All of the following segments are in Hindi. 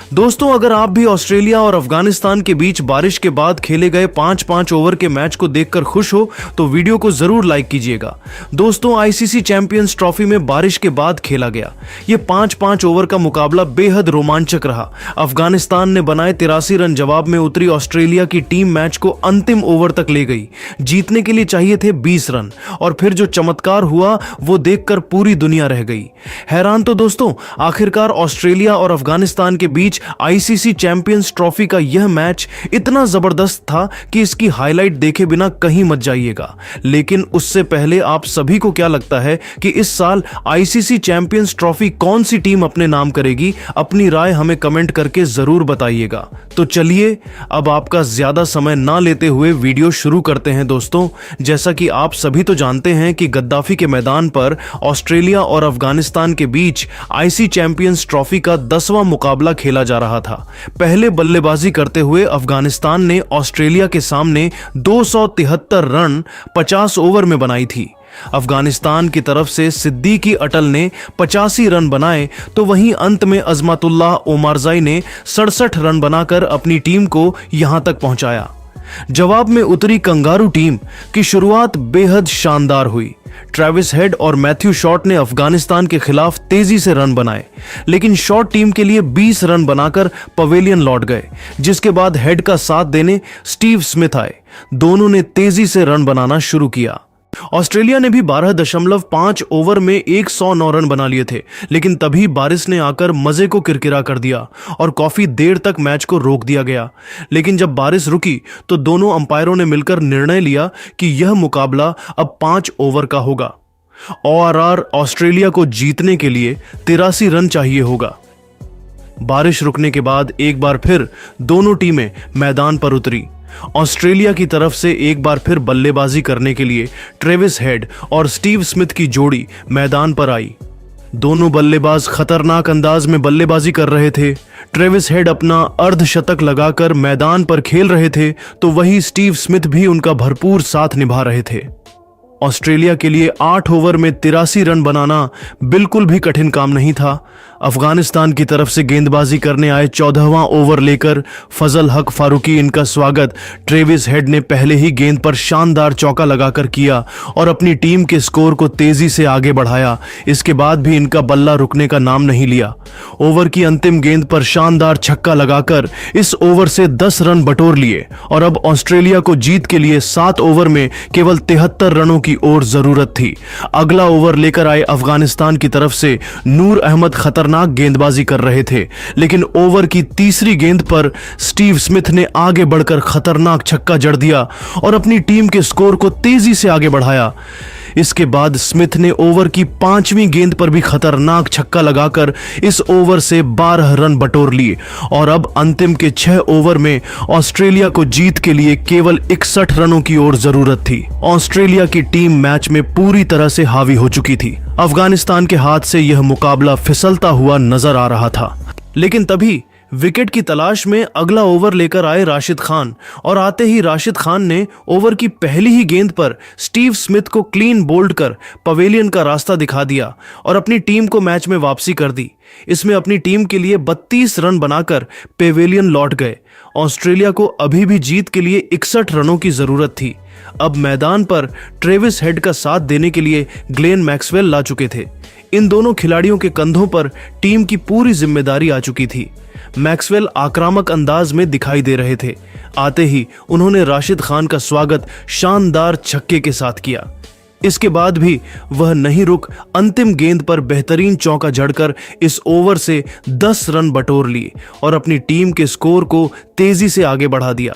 दोस्तों, अगर आप भी ऑस्ट्रेलिया और अफगानिस्तान के बीच बारिश के बाद खेले गए 5-5 ओवर के मैच को देखकर खुश हो तो वीडियो को जरूर लाइक कीजिएगा। दोस्तों, आईसीसी चैंपियंस ट्रॉफी में बारिश के बाद खेला गया ये 5-5 ओवर का मुकाबला बेहद रोमांचक रहा। अफगानिस्तान ने बनाए 83 रन जवाब में उतरी ऑस्ट्रेलिया की टीम मैच को अंतिम ओवर तक ले गई। जीतने के लिए चाहिए थे 20 रन और फिर जो चमत्कार हुआ वो देखकर पूरी दुनिया रह गई हैरान। तो दोस्तों, आखिरकार ऑस्ट्रेलिया और अफगानिस्तान के बीच आईसीसी चैंपियंस ट्रॉफी का यह मैच इतना जबरदस्त था कि इसकी हाईलाइट देखे बिना कहीं मत जाइएगा। लेकिन उससे पहले आप सभी को क्या लगता है कि इस साल आईसीसी चैंपियंस ट्रॉफी कौन सी टीम अपने नाम करेगी? अपनी राय हमें कमेंट करके जरूर बताइएगा। तो चलिए अब आपका ज्यादा समय ना लेते हुए वीडियो शुरू करते हैं। दोस्तों, जैसा कि आप सभी तो जानते हैं कि गद्दाफी के मैदान पर ऑस्ट्रेलिया और अफगानिस्तान के बीच आईसीसी चैंपियंस ट्रॉफी का 10वां मुकाबला खेला जा रहा था। पहले बल्लेबाजी करते हुए अफगानिस्तान ने ऑस्ट्रेलिया के सामने 273 रन 50 ओवर में बनाई थी। अफगानिस्तान की तरफ से सिद्दीकी अटल ने 85 रन बनाए तो वहीं अंत में अजमतुल्लाह ओमारजाई ने 67 रन बनाकर अपनी टीम को यहां तक पहुंचाया। जवाब में उतरी कंगारू टीम की शुरुआत बेहद शानदार हुई। ट्रेविस हेड और मैथ्यू शॉट ने अफगानिस्तान के खिलाफ तेजी से रन बनाए, लेकिन शॉट टीम के लिए 20 रन बनाकर पवेलियन लौट गए, जिसके बाद हेड का साथ देने स्टीव स्मिथ आए। दोनों ने तेजी से रन बनाना शुरू किया। ऑस्ट्रेलिया ने भी 12.5 ओवर में 109 रन बना लिए थे, लेकिन तभी बारिश ने आकर मजे को किरकिरा कर दिया और काफी देर तक मैच को रोक दिया गया। लेकिन जब बारिश रुकी तो दोनों अंपायरों ने मिलकर निर्णय लिया कि यह मुकाबला अब 5 ओवर का होगा। ORR ऑस्ट्रेलिया को जीतने के लिए 83 रन चाहिए होगा। बारिश रुकने के बाद एक बार फिर दोनों टीमें मैदान पर उतरी। ऑस्ट्रेलिया की तरफ से एक बार फिर बल्लेबाजी करने के लिए ट्रेविस हेड और स्टीव स्मिथ की जोड़ी मैदान पर आई। दोनों बल्लेबाज खतरनाक अंदाज में बल्लेबाजी कर रहे थे। ट्रेविस हेड अपना अर्धशतक लगाकर मैदान पर खेल रहे थे तो वहीं स्टीव स्मिथ भी उनका भरपूर साथ निभा रहे थे। ऑस्ट्रेलिया के लिए 8 ओवर में 83 रन बनाना बिल्कुल भी कठिन काम नहीं था। अफगानिस्तान की तरफ से गेंदबाजी करने आए 14वां ओवर लेकर फजल हक फारूकी इनका स्वागत ट्रेविस हेड ने पहले ही गेंद पर शानदार चौका लगाकर किया और अपनी टीम के स्कोर को तेजी से आगे बढ़ाया। इसके बाद भी इनका बल्ला रुकने का नाम नहीं लिया। ओवर की अंतिम गेंद पर शानदार छक्का लगाकर इस ओवर से 10 रन बटोर लिए और अब ऑस्ट्रेलिया को जीत के लिए 7 ओवर में केवल 73 रनों की ओर जरूरत थी। अगला ओवर लेकर आए अफगानिस्तान की तरफ से नूर अहमद खतरनाक गेंदबाजी कर रहे थे, लेकिन ओवर की तीसरी गेंद पर स्टीव स्मिथ ने आगे बढ़कर खतरनाक छक्का जड़ दिया और अपनी टीम के स्कोर को तेजी से आगे बढ़ाया। इसके बाद स्मिथ ने ओवर की 5वीं गेंद पर भी खतरनाक छक्का लगाकर इस ओवर से 12 रन बटोर लिए और अब अंतिम के 6 ओवर में ऑस्ट्रेलिया को जीत के लिए केवल 61 रनों की ओर जरूरत थी। ऑस्ट्रेलिया की टीम मैच में पूरी तरह से हावी हो चुकी थी। अफगानिस्तान के हाथ से यह मुकाबला फिसलता हुआ नजर आ रहा था, लेकिन तभी विकेट की तलाश में अगला ओवर लेकर आए राशिद खान और आते ही राशिद खान ने ओवर की पहली ही गेंद पर स्टीव स्मिथ को क्लीन बोल्ड कर पवेलियन का रास्ता दिखा दिया और अपनी टीम को मैच में वापसी कर दी। इसमें अपनी टीम के लिए 32 रन बनाकर पवेलियन लौट गए। ऑस्ट्रेलिया को अभी भी जीत के लिए 61 रनों की जरूरत थी। अब मैदान पर ट्रेविस हेड का साथ देने के लिए ग्लेन मैक्सवेल ला चुके थे। इन दोनों खिलाड़ियों के कंधों पर टीम की पूरी जिम्मेदारी आ चुकी थी। मैक्सवेल आक्रामक अंदाज में दिखाई दे रहे थे। आते ही उन्होंने राशिद खान का स्वागत शानदार छक्के के साथ किया। इसके बाद भी वह नहीं रुक अंतिम गेंद पर बेहतरीन चौका जड़कर इस ओवर से 10 रन बटोर लिए और अपनी टीम के स्कोर को तेजी से आगे बढ़ा दिया।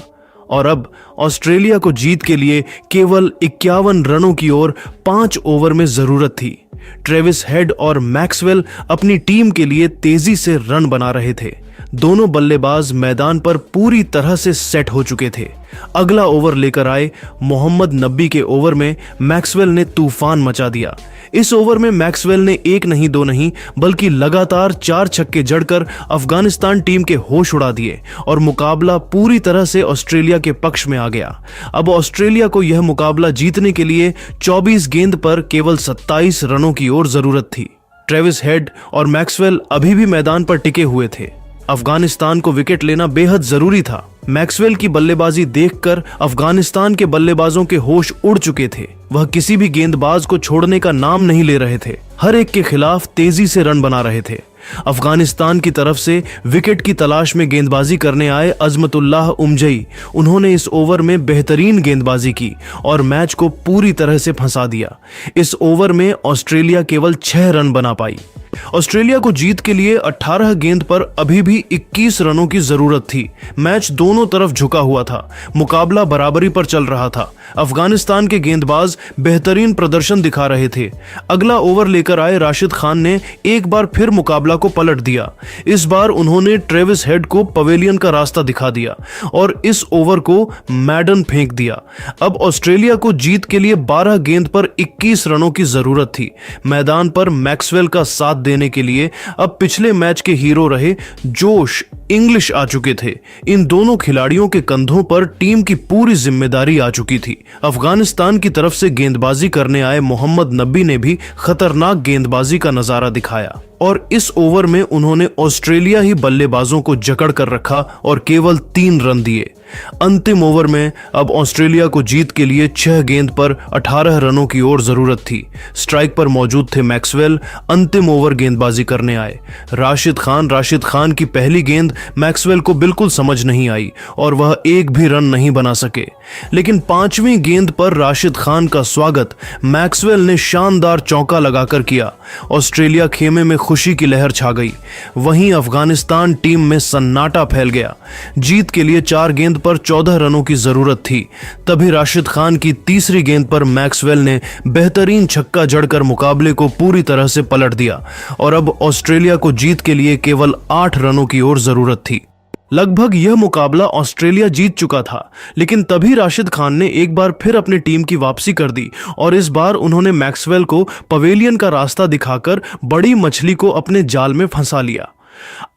और अब ऑस्ट्रेलिया को जीत के लिए केवल 51 रनों की ओर 5 ओवर में जरूरत थी। ट्रेविस हेड और मैक्सवेल अपनी टीम के लिए तेजी से रन बना रहे थे। दोनों बल्लेबाज मैदान पर पूरी तरह से सेट हो चुके थे। अगला ओवर लेकर आए मोहम्मद नबी के ओवर में मैक्सवेल ने तूफान मचा दिया। इस ओवर में मैक्सवेल ने 1 नहीं 2 नहीं बल्कि लगातार 4 छक्के जड़कर अफगानिस्तान टीम के होश उड़ा दिए और मुकाबला पूरी तरह से ऑस्ट्रेलिया के पक्ष में आ गया। अब ऑस्ट्रेलिया को यह मुकाबला जीतने के लिए 24 गेंद पर केवल 27 रनों की ओर जरूरत थी। ट्रेविस हेड और मैक्सवेल अभी भी मैदान पर टिके हुए थे। अफगानिस्तान को विकेट लेना बेहद जरूरी था। मैक्सवेल की बल्लेबाजी देखकर अफगानिस्तान के बल्लेबाजों के होश उड़ चुके थे। वह किसी भी गेंदबाज को छोड़ने का नाम नहीं ले रहे थे, हर एक के खिलाफ तेजी से रन बना रहे थे। अफगानिस्तान की तरफ से विकेट की तलाश में गेंदबाजी करने आए अजमतुल्लाह उमजई, उन्होंने इस ओवर में बेहतरीन गेंदबाजी की और मैच को पूरी तरह से फंसा दिया। इस ओवर में ऑस्ट्रेलिया केवल 6 रन बना पाई। ऑस्ट्रेलिया को जीत के लिए 18 गेंद पर अभी भी 21 रनों की जरूरत थी। मैच दोनों तरफ झुका हुआ था, मुकाबला बराबरी पर चल रहा था। अफगानिस्तान के गेंदबाज बेहतरीन प्रदर्शन दिखा रहे थे। अगला ओवर लेकर आए राशिद खान ने एक बार फिर मुकाबला को पलट दिया। इस बार उन्होंने ट्रेविस हेड को पवेलियन का रास्ता दिखा दिया और इस ओवर को मैडन फेंक दिया। अब ऑस्ट्रेलिया को जीत के लिए 12 गेंद पर 21 रनों की जरूरत थी। मैदान पर मैक्सवेल का साथ देने के लिए अब पिछले मैच के हीरो रहे जोश इंग्लिश आ चुके थे। इन दोनों खिलाड़ियों के कंधों पर टीम की पूरी जिम्मेदारी आ चुकी थी। अफगानिस्तान की तरफ से गेंदबाजी करने आए मोहम्मद नबी ने भी खतरनाक गेंदबाजी का नजारा दिखाया और इस ओवर में उन्होंने ऑस्ट्रेलिया ही बल्लेबाजों को जकड़ कर रखा और केवल 3 रन दिए। अंतिम ओवर में अब ऑस्ट्रेलिया को जीत के लिए 6 गेंद पर 18 रनों की और जरूरत थी। स्ट्राइक पर मौजूद थे मैक्सवेल, अंतिम ओवर गेंदबाजी करने आए राशिद खान की पहली गेंद मैक्सवेल को बिल्कुल समझ नहीं आई और वह एक भी रन नहीं बना सके। लेकिन 5वीं गेंद पर राशिद खान का स्वागत मैक्सवेल ने शानदार चौका लगाकर किया। ऑस्ट्रेलिया खेमे में खुशी की लहर छा गई। वहीं अफगानिस्तान टीम में सन्नाटा फैल गया। जीत के लिए 4 गेंद पर 14 रनों की जरूरत थी। तभी राशिद खान की तीसरी गेंद पर मैक्सवेल ने बेहतरीन छक्का जड़कर मुकाबले को पूरी तरह से पलट दिया और अब ऑस्ट्रेलिया को जीत के लिए केवल 8 रनों की और जरूरत थी। लगभग यह मुकाबला ऑस्ट्रेलिया जीत चुका था, लेकिन तभी राशिद खान ने एक बार फिर अपनी टीम की वापसी कर दी और इस बार उन्होंने मैक्सवेल को पवेलियन का रास्ता दिखाकर बड़ी मछली को अपने जाल में फंसा लिया।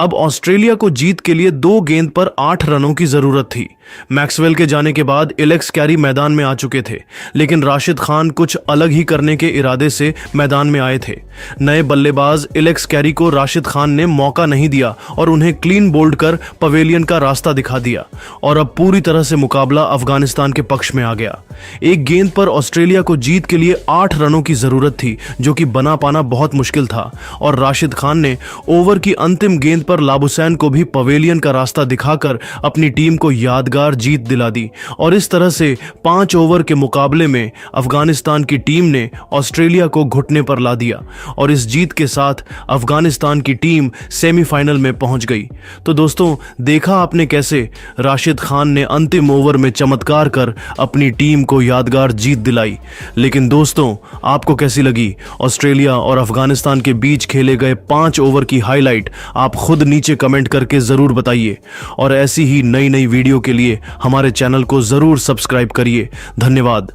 अब ऑस्ट्रेलिया को जीत के लिए 2 गेंद पर 8 रनों की जरूरत थी। मैक्सवेल के जाने के बाद एलेक्स कैरी मैदान में आ चुके थे, लेकिन राशिद खान कुछ अलग ही करने के इरादे से मैदान में आए थे। नए बल्लेबाज एलेक्स कैरी को राशिद खान ने मौका नहीं दिया और उन्हें क्लीन बोल्ड कर पवेलियन का रास्ता दिखा दिया और अब पूरी तरह से मुकाबला अफगानिस्तान के पक्ष में आ गया। एक गेंद पर ऑस्ट्रेलिया को जीत के लिए 8 रनों की जरूरत थी, जो कि बना पाना बहुत मुश्किल था और राशिद खान ने ओवर की अंतिम गेंद पर लाबुसैन को भी पवेलियन का रास्ता दिखाकर अपनी टीम को यादगार जीत दिला दी और इस तरह से 5 ओवर के मुकाबले में अफगानिस्तान की टीम ने ऑस्ट्रेलिया को घुटने पर ला दिया और इस जीत के साथ अफगानिस्तान की टीम सेमीफाइनल में पहुंच गई। तो दोस्तों, देखा आपने कैसे राशिद खान ने अंतिम ओवर में चमत्कार कर अपनी टीम को यादगार जीत दिलाई। लेकिन दोस्तों, आपको कैसी लगी ऑस्ट्रेलिया और अफगानिस्तान के बीच खेले गए 5 ओवर की हाईलाइट? आप खुद नीचे कमेंट करके जरूर बताइए और ऐसी ही नई वीडियो के लिए हमारे चैनल को जरूर सब्सक्राइब करिए। धन्यवाद।